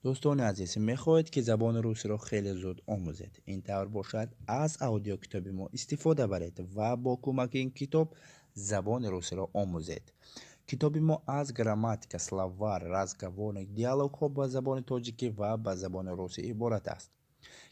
دوستان عزیز، میخواهید که زبان روسی را خیلی زود آموزید. این طور باشد از اودیو کتاب ما استفاده برید و با کمک این کتاب زبان روسی را آموزید. کتاب ما از گراماتیک، словар، разговорник، دیالوگ ها با زبان تاجیکی و با زبان روسی عبارت است.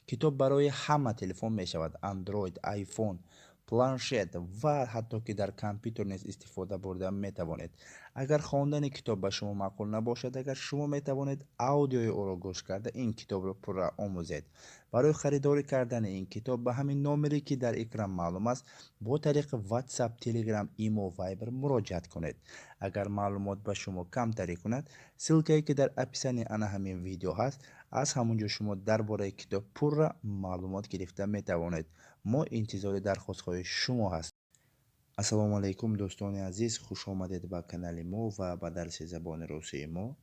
کتاب برای همه تلفن می شود: اندروید، آیفون، پلانشت و حتی که در کامپیوتر نیز استفاده برده می توانید. اگر خواندن کتاب به شما معقول نباشد، اگر شما می توانید اودیوی او را گوش کرده این کتاب را پر آموزید. برای خریداری کردن این کتاب به همین نامری که در اکران معلوم است با طریق واتساپ، تلگرام، ایمو و وایبر مراجعت کنید. اگر معلومات به شما کم تری کند، سلکه که در اپیسانی آن همین ویدیو هست از همونجا شما درباره کتاب پر معلومات گرفته می توانید. ما انتظار درخواست های شما هست. السلام علیکم دوستان عزیز، خوش آمدید به کانال ما و به درس زبان روسی ما.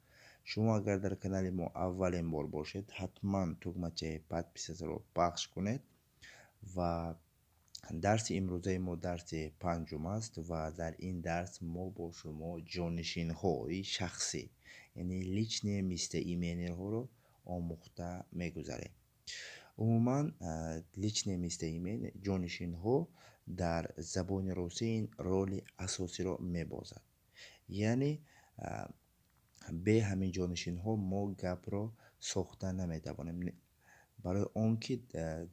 شما اگر در کانال ما اولین بار باشید حتما تکمچه подписаться رو پخش کنید و درس امروزه ما درس پنجم است و در این درس ما با شما جانشین های شخصی یعنی لیچنی میسته ایمنی ها رو آموخته میگذاریم. عموما لیچنی میسته ایمن جانشین ها در زبان روسی این رول اساسی رو میبازد. یعنی به همین جانشین ها ما گپ را ساخته نمیتوانیم. برای آنکه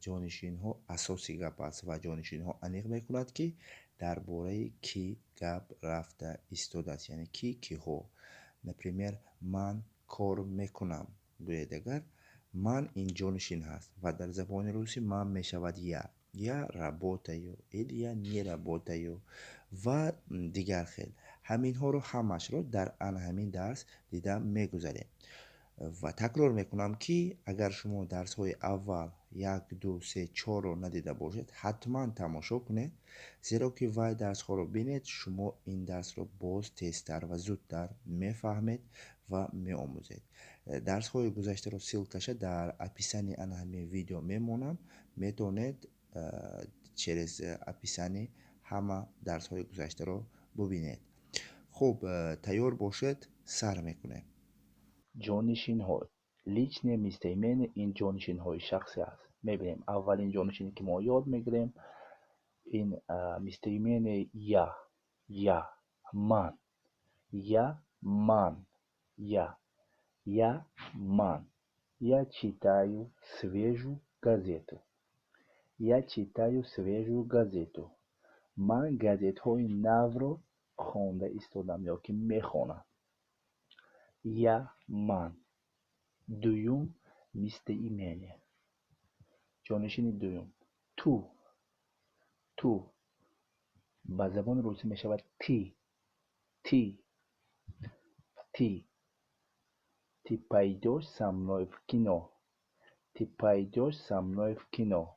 جانشین ها اساسی گپ است و جانشین ها انیق میکند که درباره کی گپ رفته ایستاده است، یعنی کی ها. например من کار میکنم گوید اگر من این جانشین هست و در زبان روسی من میشود یا работаю или я не работаю و دیگر خیل. همین ها رو همش رو در همین درس دیده میگذاریم و تکرار میکنم که اگر شما درس های اول 1 2 3 4 رو ندیده باشید حتما تماشا کنید، زیرا که وای درس ها رو بینید شما این درس رو باز تیزتر و زودتر میفهمید و میآموزید. درس های گذشته رو سیلکش در اپیسانی همین ویدیو میمونم، میتونید через اپیسانی همه درس های گذشته رو ببینید. خب تیار باشید، سر میکنه. جانشین ها لیچنی میستیمن این جانشین های شخصی است. میبینیم اولین جانشینی که ما یاد میگیریم این میستیمن یا من я man. Я читаю свежую газету. Я читаю свежую газету. من газет های نو رو خوانده ایستادم یا که میخوانم. я man. دویوم میستیمنه جانشین دویوم تو به زبان روسی میشود تی Ты пойдешь со мной в кино. Ты пойдешь со мной в кино.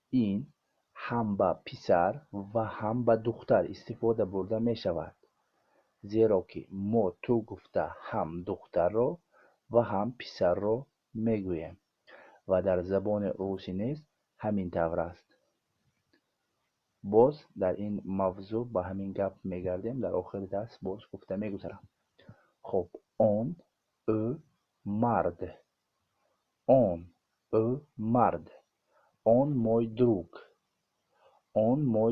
این هم به پسر و هم به دختر استفاده برده می شود، زیرا که ما تو گفته هم دختر را و هم پسر را می گوییم و در زبان روسی نیز همین طور است. باز در این موضوع به همین گپ می گردیم، در آخر درس باز گفته می گذارم. خب اون مرد مرد اون мой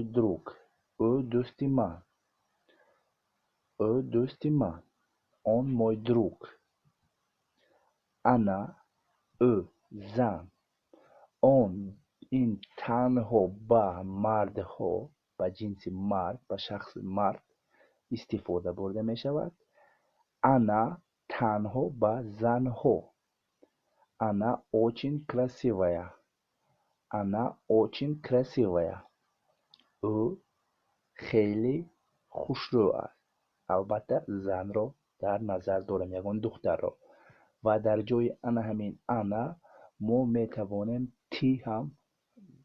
друг او دوست من اون мой друг انا زن اون این تنها به مردها به جنس مرد به شخص مرد استفاده برده می شود. انا تنها به زنها. Она очень красивая. Она очень красивая. او خیلی خوشرو است. البته زن رو در نظر دارم، یگان دختر رو. و در جای انا همین انا ما میتوانیم تی هم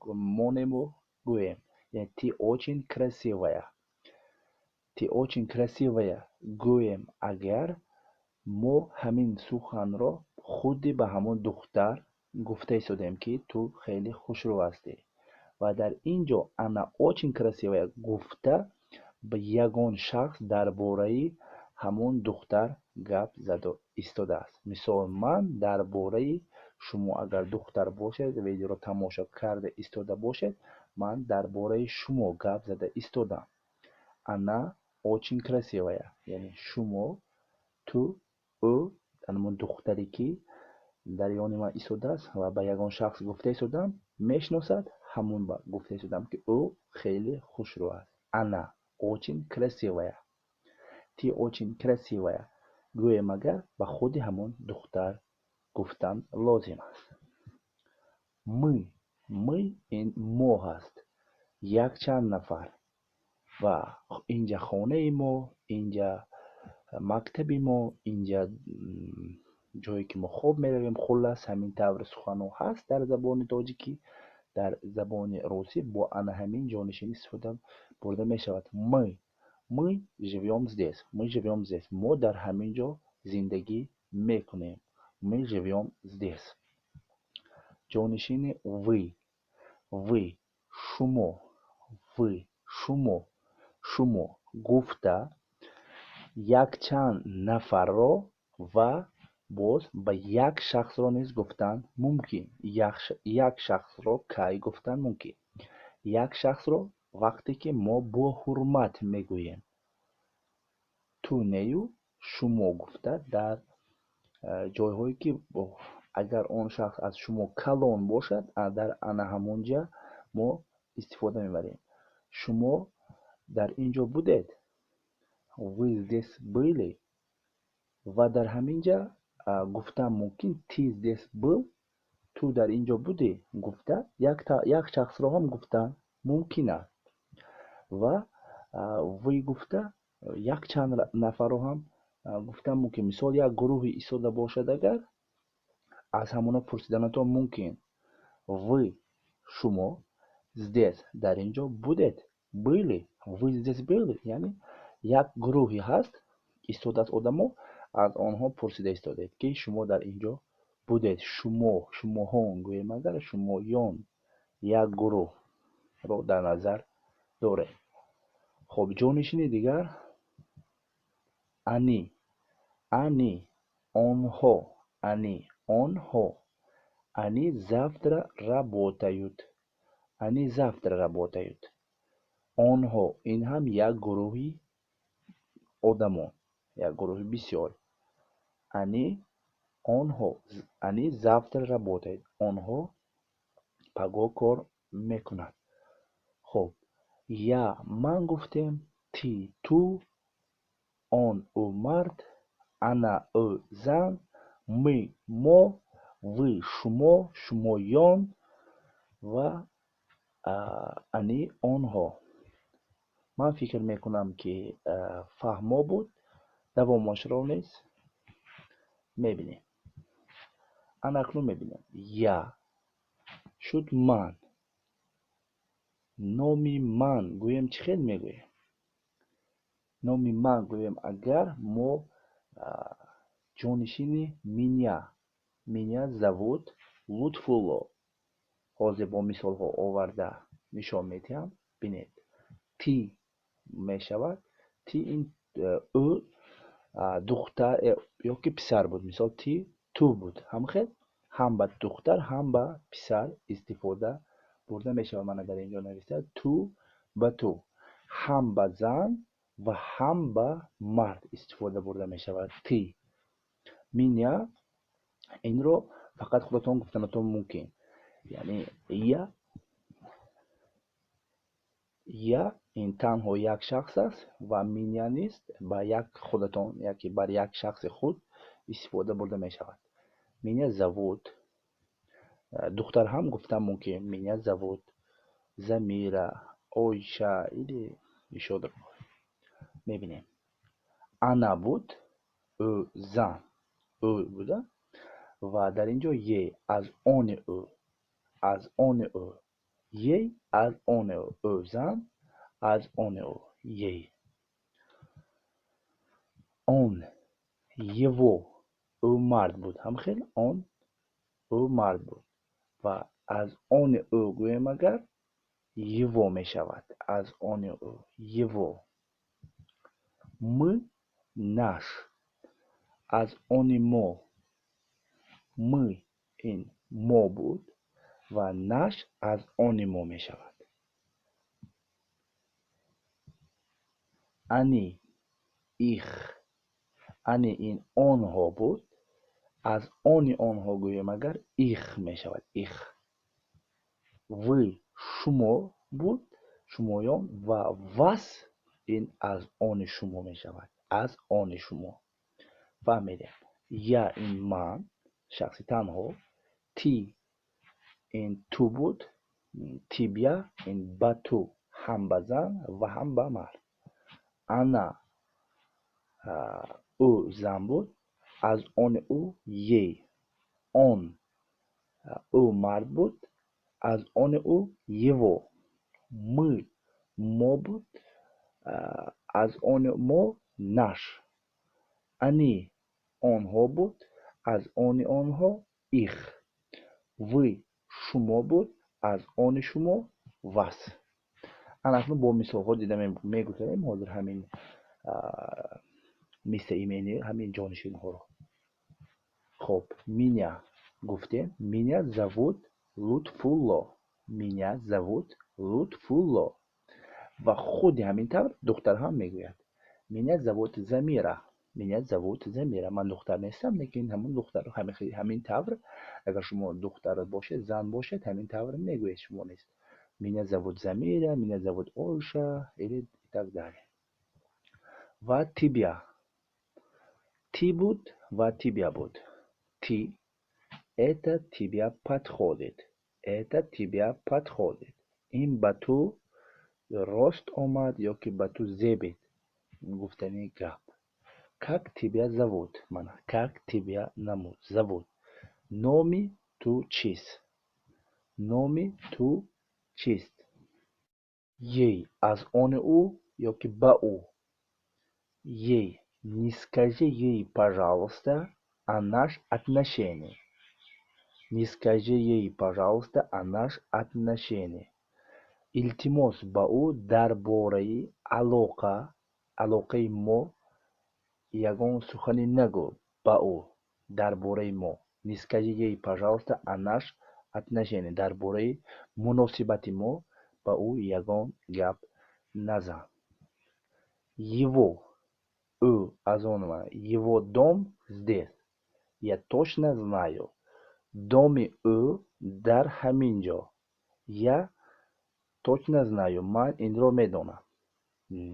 مونیمو گویم، یعنی تی очень красивая. تی очень красивая گویم اگر ما همین سخن را خودی به همون دختر گفته ایستادیم که تو خیلی خوشرو هستی و در اینجا انا очень красивая گفته به یگان شخص درباره ҳамон духтар гап зада истодааст. Мисол, ман дар бораи шумо агар духтар бошед, видеоро тамошо карда истода бошед, ман дар бораи шумо гап зада истодам. Она очень красивая, яъне шумо, ту, ӯ, ҳамон духтаре ки дар ёни ман истодааст ва ба ягон шахс гуфта истодам, мешиносад, ҳамон ба гуфта истодам ки ӯ хеле хушрӯ аст. Она очень красивая. Ти очень красивая. Гӯем агар ба худи ҳамон духтар гуфтан лозим аст. Мы ин мо ҳаст. Якчанд нафар. Ва инҷа хонаи мо, инҷа мактаби мо, инҷа ҷое ки мо хоб меравем. Хуллас ҳамин таври суханҳо ҳаст дар забони тоҷикӣ. Дар забони русӣ бо ана ҳамин ҷонишинӣ истифода бурда мешавад. Мы живем здесь. Мы живем здесь. Мо дар ҳамин ҷо зиндагӣ мекунем. Мы живем здесь. ҷонишини вы, шумо, вы, шумо гуфта якчанд нафарро ва боз ба як шахсро низ гуфтан мумкин. Як шахсро кай гуфтан мумкин? Як шахсро вақте ки мо бо ҳурмат мегӯем. Ту нею шумо гуфта дар ҷойҳое ки агар он шахс аз шумо калон бошад, дар ана ҳамон ҷа мо истифода мебарем. Шумо дар ин ҷо будед? Вы здесь были? Ва дар ҳамин ҷа гуфтан мумкин ти здесь был? Ту дар ин ҷо будӣ? Гуфта як шахсро ҳам гуфтан мумкин аст. Ва вы гуфта якчанд нафарро ҳам гуфтан мумкин. Мисол, як гурӯҳи истода бошад, агар аз ҳамона пурсиданатон мумкин. Вы, шумо, здесь, дар ин ҷо будед? Были? Вы здесь были? Яъне як гурӯҳи ҳаст, истодааст одамо, аз онҳо пурсида истодед ки шумо дар ин ҷо будед. Шумоҳон гӯем агар, шумоён, як гурӯҳро дар назар доред. хоб ҷонишини дигар они, онҳо, они завтра работают. Онҳо ин ҳам як гурӯҳи одамон, як гурӯҳи бисёр. Они завтра работают. Онҳо паго кор мекунанд. хоб я, ман гуфтем, ти, ту, он, ӯ мард, ана, ӯ зан, мы, мо, вы, шумо, шумоён ва они, онҳо. ман фикр мекунам ки фаҳмо буд. давомошро низ мебинем. анакнун мебинем. Я шуд ман. номи ман гӯем чӣ хел мегӯем? номи ман гӯем агар мо ҷонишини меня зовут Лутфулло. ҳозир бо мисолҳо оварда нишон медиҳам. бинед. Ти мешавад. Ти ин ӯ духтар ёки писар буд. мисол, ти, ту буд. ҳамхел ҳам ба духтар, ҳам ба писар истифода бурда мешавад. мана дар ин ҷо нависта ту ба ту. ҳам ба зан ва ҳам ба мард истифода бурда мешавад. Ти. Меня инро фақат худатон гуфтанатон мумкин. яъне я ин танҳо як шахс аст ва меня нест ба як худатон, яки бар як шахси худ истифода бурда мешавад. Меня зовут. духтар ҳам гуфтан мумкин. Меня зовут Замира, Ойша или ишо другое. мебинем. ана буд, ӯ зан, ӯ буда ва дар ин ҷо е аз они ӯ, е аз они ӯ зан, аз они ӯ е. он его, ӯ мард буд. ҳамхел он, ӯ мард буд ва аз они ӯ гӯем агар его мешавад. аз они ӯ его. نش از آن ما، می این ما بود و نش از آن ما می شود. انی ایخ، انی این آنها بود، از آن آنها گویم اگر ایخ می شود. ایخ. وی شما بود، شمایان، و واس این از آن شما می شود. از آن شما. فهمیدیم. یا این من، شخصی تنها. تی این تو بود، تی بیا این با تو، هم با زن و هم با مرد. انا او زن بود، از آن او یی. آن او مرد بود، از آن او یو. می ما بود، از آن ما نش. انی آنها بود، از آن آنها ایخ. وی شما بود، از آن شما واس. اکنون با مثال ها دیده میگذاریم. حاضر همین مثل ایمنی همین جانشین ها رو. خب меня گفتیم. меня зовут Лутфулло. меня зовут Лутфулло. و خود همین طور دختر هم میگوید. меня зовут زمیرا. меня зовут زمیرا. من دختر نیستم، لیکن همون دختر همین طور. اگر شما دختر باشه، زن باشه، همین طور میگوید شما نیست. меня зовут زمیرا، меня зовут Ольша или так далее. و تیبیا. تی بود و تیبیا بود. تی это тебя подходит. Это тебя подходит. این به تو راست آمد یا که به تو زیبید. گفتنی گپ. Как тебя зовут? من как тебя зовут. نامی تو چیست؟ نامی تو چیست؟ ей از آن او یا که با او. ей не скажи ей, пожалуйста, о наш отношении. Не скажи ей, пожалуйста, о наш отношении. التماس با او درباره علاقه ما یگان سخنی نگو. با او درباره ما. Не скажи ей, пожалуйста, о наш отношении. درباره مناسبت ما با او یگان گپ نزن. Его, او از آن من. Его дом здесь. Я точно знаю. دام او در همینجا. Я точно знаю. من این را میدانم.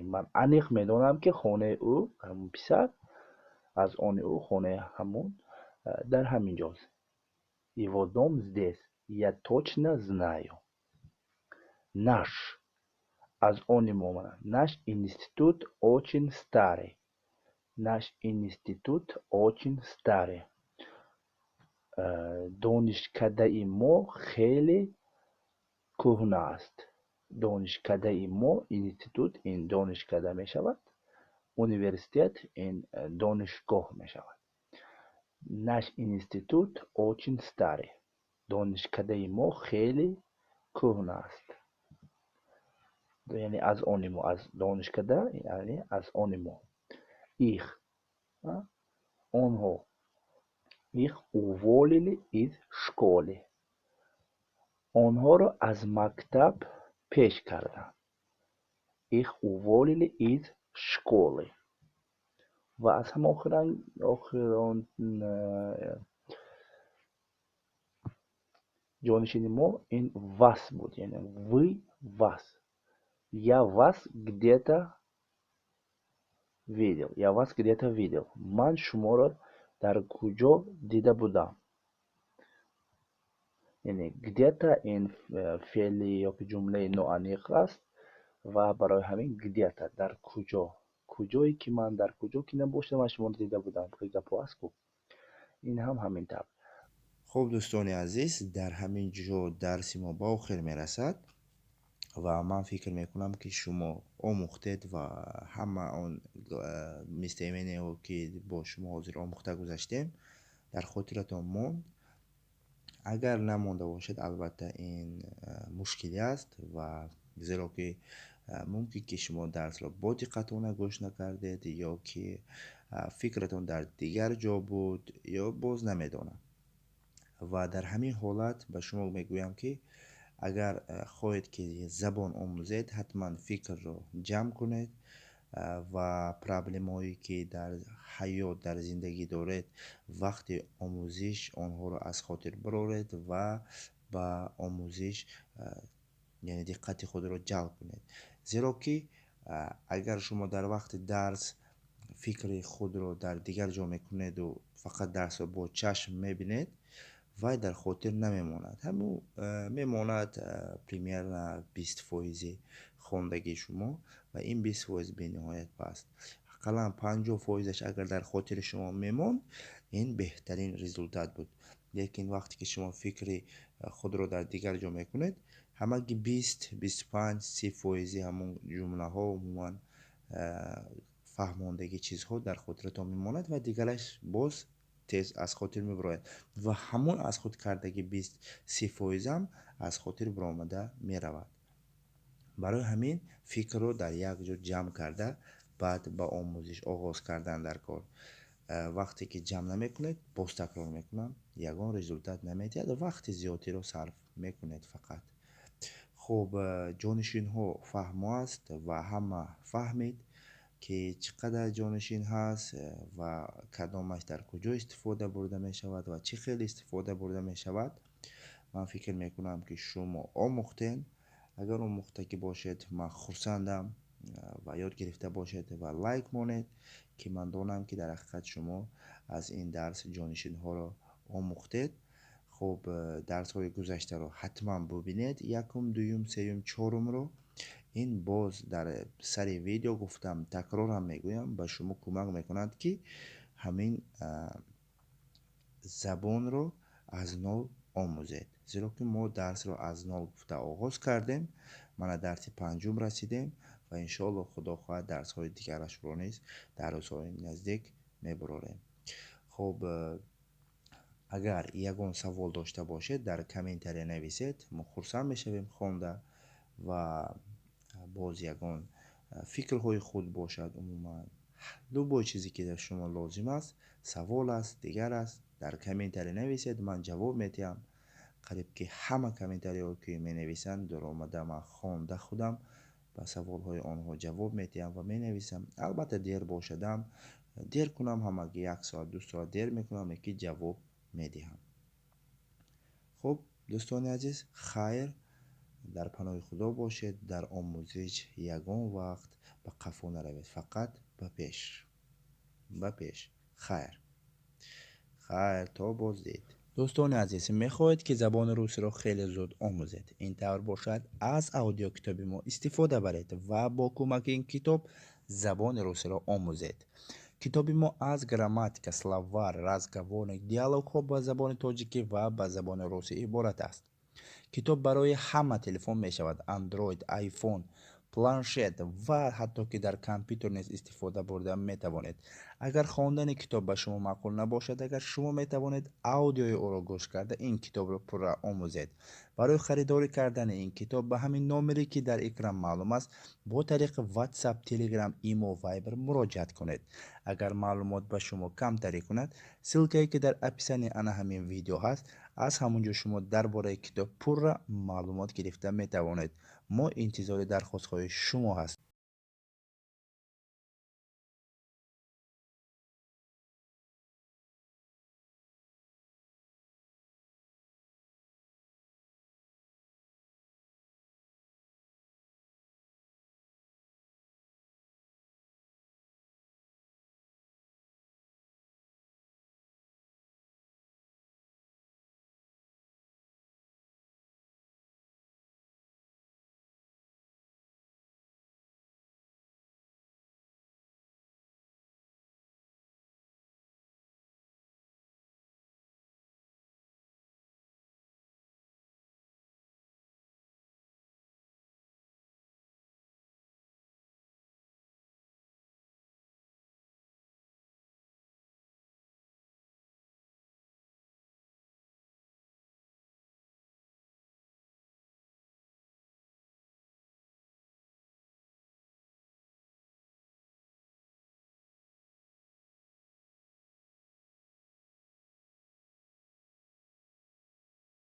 من انیق میدانم که خانه او، همون پسر، از آن او خانه همون در همینجاست. Его дом здесь. Я точно знаю. Наш از آن ما. Наш институт очень старый. Наш институт очень старый. دانشکده ما خیلی کهنه است. دانشکده ما، اینستیتوت این دانشکده می شود. Университет این دانشگاه می شود. Наш институт очень старый. دانشکده ما خیلی کهنه است. یعنی از آن ما. از دانشکده یعنی از آن ما. ایخ آنها. Их уволили из школы. آنها را از مکتب پیش کردند. Их уволили из школы. و از هم آخران جانشین ما این вас بود. یعنی вы вас. Я вас где-то видел. Я вас где-то видел. من شما را در کجا دیده بودم. یعنی где-то این فعلی یا که جمله ناانیق است و برای همین где-то در کجا. کجایی که من در کجا که نباشتم و شما رو دیده بودم. که گپ است کو. این هم همین طور. خب دوستان عزیز، در همین جا درس ما با آخر میرسد و من فکر میکنم که شما آموختید و همه آن مستمعین ها که با شما حاضر آموخته گذاشتیم در خاطرتان ماند. اگر نمانده باشد البته این مشکلی است و زیرا که ممکن که شما درس را با دقتانه گوش نکردید یا که фикратон дар дигар ҷо буд ё боз намедонам. ва дар ҳамин ҳолат ба шумо мегӯям, ки агар хоҳед ки забон омӯзед, ҳатман фикрро ҷамъ кунед ва проблемаҳое ки дар ҳаёт, дар зиндагӣ доред, вақти омӯзиш онҳоро аз хотир бароред ва ба омӯзиш яъне диққати худро ҷалб кунед. Зеро ки агар шумо дар вақти дарс фикри худро дар дигар ҷо мекунеду фақат дарсро бо чашм мебинед, вай дар хотир намемонад. Ҳамун мемонад примерно 20% хондагии шумо ва ин 20% бениҳоят паст. Ақаллан 50%-аш агар дар хотири шумо мемонд, ин беҳтарин результат буд. Лекин вақте ки шумо фикри худро дар дигар ҷо мекунед, ҳамаги 20-25-30% ҳамун ҷумлаҳо, умуман фаҳмондагии чизҳо дар хотиратон мемонад ва дигараш боз тез аз хотир мебарояд ва ҳамон аз худ кардаги 20-30%ам аз хотир баромада меравад. барои ҳамин фикрро дар як ҷо ҷамъ карда, баъд ба омӯзиш оғоз кардан дар кор. вақте ки ҷамъ намекунед, боз такрор мекунам, ягон результат намедиҳад, вақти зиёдиро сарф мекунед фақат. хуб, ҷонишинҳо фаҳмо аст ва ҳама фаҳмид ки чӣ қадар ҷонишин ҳаст ва кадомаш дар куҷо истифода бурда мешавад ва чӣ хел истифода бурда мешавад. ман фикр мекунам, ки шумо омӯхтен. агар омӯхта бошед, ман хурсандам ва ёд гирифта бошед ва лайк монед, ки ман донам, ки дар ҳақиқат шумо аз ин дарс ҷонишинҳоро омӯхтед. хуб, дарсҳои гузаштаро ҳатман бубинед, якум, дуюм, сеюм, чорумро. ин боз дар сари видео гуфтам, такрорам мегӯям, ба шумо кӯмак мекунад, ки ҳамин забонро аз нол омӯзед. зеро ки мо дарсро аз нол гуфта оғоз кардем, мана дарси панҷум расидем ва иншоалло худо хоҳад дарсҳои дигарашро низ дар рӯзҳои наздик мебарорем. хуб, агар ягон савол дошта бошед, дар комментария нависед, мо хурсанд мешавем хонда ва боз ягон фикрҳои худ бошад, умуман любой чизе ки дар шумо лозим аст, савол аст, дигар аст, дар комментария нависед, ман ҷавоб медиҳам. қариб ки ҳама комментариҳое ки менависанд дуромада ман хонда худам ба саволҳои онҳо ҷавоб медиҳам ва менависам. албатта дер бошадам, дер кунам, ҳамаги 1 соат 2 соат дер мекунам, ки ҷавоб медиҳам. хуб, дӯстони азиз, хайр, дар паноҳи худо бошед. дар омӯзиш ягон вақт ба қафо наравед, фақат ба пеш. хайр то боздид. дӯстони азиз, мехоҳед ки забони русиро хеле зуд омӯзед, ин тавр бошад, аз аудиокитоби мо истифода баред ва бо кӯмаки ин китоб забони русиро омӯзед. китоби мо аз грамматика, словар, разговорник, диалогҳо ба забони тоҷикӣ ва ба забони русӣ иборат аст. китоб барои ҳама телефон мешавад: Android, iPhone, планшет ва ҳатто ки дар компютер низ истифода бурда метавонед. агар хондани китоб ба шумо маъқул набошад, агар шумо метавонед аудиои ӯро гӯш карда ин китобро пурра омӯзед. барои харидорӣ кардани ин китоб ба ҳамин номере ки дар экран маълум аст, бо тариқи WhatsApp, Telegram, Imo, Viber муроҷиат кунед. агар маълумот ба шумо камтарӣ кунад, ссилкае ки дар описани ана ҳамин видео ҳаст, аз ҳамон ҷо шумо дар бораи китоб пурра маълумот гирифта метавонед. мо интизори дархостҳои шумо ҳастем.